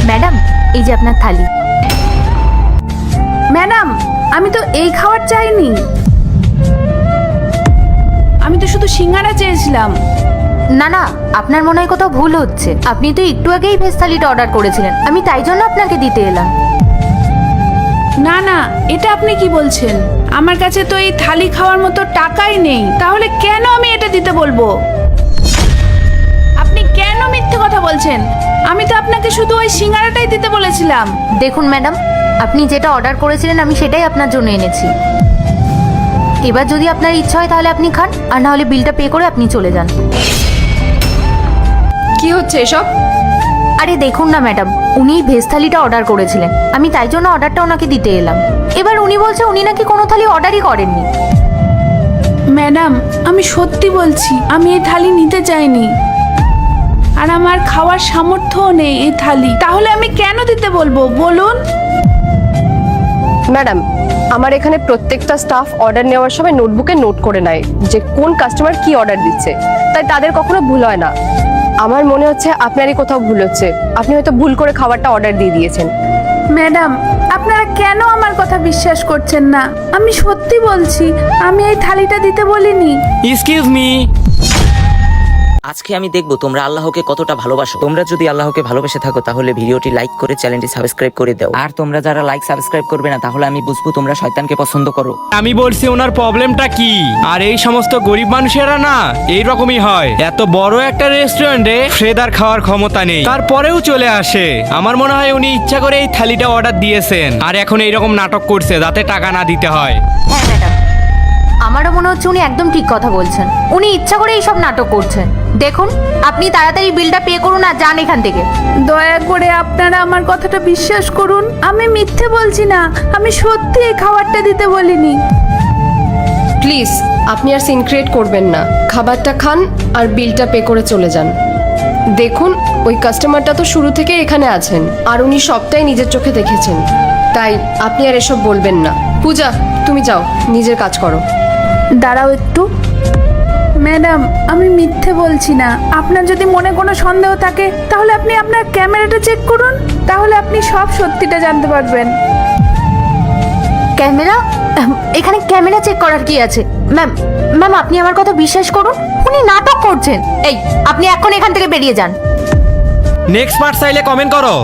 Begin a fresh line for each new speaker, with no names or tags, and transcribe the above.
Madam, এই যে আপনার থালি।
ম্যাডাম, আমি তো এই খাবার চাইনি, আমি তো শুধু সিঙ্গারা চেয়েছিলাম।
না না, আপনার মনে হয় কোথাও ভুল হচ্ছে। আপনি তো একটু আগেই ভেজ থালিটা অর্ডার করেছিলেন, আমি তাই জন্য আপনাকে দিতে এলাম।
না না, এটা আপনি কি বলছেন? আমার কাছে তো এই থালি খাওয়ার মতো টাকাই নেই, তাহলে কেন আমি এটা দিতে বলবো? আপনি কেন মিথ্যে কথা বলছেন? আমি তো আপনাকে শুধু ওই সিঙ্গারাটাই দিতে বলেছিলাম।
দেখুন ম্যাডাম, আপনি যেটা অর্ডার করেছিলেন আমি সেটাই আপনার জন্য এনেছি। এবার যদি আপনার ইচ্ছা হয় তাহলে আপনি খান, আর না হলে বিলটা পে করে আপনি চলে যান।
কি হচ্ছে এসব?
আরে দেখুন না ম্যাডাম, উনি ভেজ থালিটা অর্ডার করেছিলেন, আমি তাই জন্য অর্ডারটা ওনাকে দিতে এলাম। এবার উনি বলছে উনি নাকি কোনো থালি অর্ডারই করেননি।
ম্যাডাম, আমি সত্যি বলছি, আমি এই থালি নিতে চাইনি, আর আমার খাওয়ার সামর্থ্যও নেই এই থালি। তাহলে আমি কেন দিতে বলবো বলুন?
ম্যাডাম, আমার এখানে প্রত্যেকটা স্টাফ অর্ডার নেওয়ার সময় নোটবুকে নোট করে নেয় যে কোন কাস্টমার কি অর্ডার দিচ্ছে, তাই তাদের কখনো ভুল হয় না। আমার মনে হচ্ছে আপনারই কোথাও ভুল হচ্ছে, আপনি হয়তো ভুল করে খাবারটা অর্ডার দিয়ে দিয়েছেন।
ম্যাডাম, আপনারা কেন আমার কথা বিশ্বাস করছেন না? আমি সত্যি বলছি, আমি এই থালিটা দিতে বলিনি।
Excuse me.
আজকে আমি দেখবো তোমরা আল্লাহকে কতটা ভালোবাসো। তোমরা যদি আল্লাহকে ভালোবেসে থাকো তাহলে ভিডিওটি লাইক করে চ্যানেলটি সাবস্ক্রাইব করে দাও। আর তোমরা যারা লাইক সাবস্ক্রাইব করবে না তাহলে আমি বুঝবো তোমরা শয়তানকে পছন্দ করো।
আমি বলছি ওনার প্রবলেমটা কি। আর এই সমস্ত গরিব মানুষেরা না এই রকমই হয়। এত বড় একটা রেস্টুরেন্টে ফ্রেদার খাওয়ার ক্ষমতা নেই, তারপরেও চলে আসে। আমার মনে হয় উনি ইচ্ছা করে এই থালিটা অর্ডার দিয়েছেন আর এখন এইরকম নাটক করছে যাতে টাকা না দিতে হয়।
হ্যাঁ ম্যাডাম, আমারও মনে হচ্ছে উনি একদম ঠিক কথা বলছেন। উনি ইচ্ছা করে এইসব নাটক করছেন। দেখুন, আপনি তাড়াতাড়ি বিলটা পে করুন আর যান এখান থেকে।
দয়া করে আপনারা আমার কথাটা বিশ্বাস করুন, আমি মিথ্যে বলছি না, আমি সত্যি এই খাবারটা দিতে বলিনি।
প্লিজ আপনি আর সিন ক্রিয়েট করবেন না, খাবারটা খান আর বিলটা পে করে চলে যান। দেখুন, ওই কাস্টমারটা তো শুরু থেকে এখানে আছেন আর উনি সবটাই নিজের চোখে দেখেছেন, তাই আপনি আর এসব বলবেন না। পূজা, তুমি যাও, নিজের কাজ করো।
দাঁড়াও একটু। ম্যাডাম, আমি মিথ্যে বলছি না। আপনার যদি মনে কোনো সন্দেহ থাকে তাহলে আপনি আপনার ক্যামেরাটা চেক করুন, তাহলে আপনি সব সত্যিটা জানতে পারবেন।
ক্যামেরা? এখানে ক্যামেরা চেক করার কি আছে? ম্যাম ম্যাম আপনি আমার কথা বিশ্বাস করুন, উনি নাটক করছেন। এই, আপনি এখন এখান থেকে বেরিয়ে যান।
নেক্সট পার্ট চাইলে কমেন্ট করো।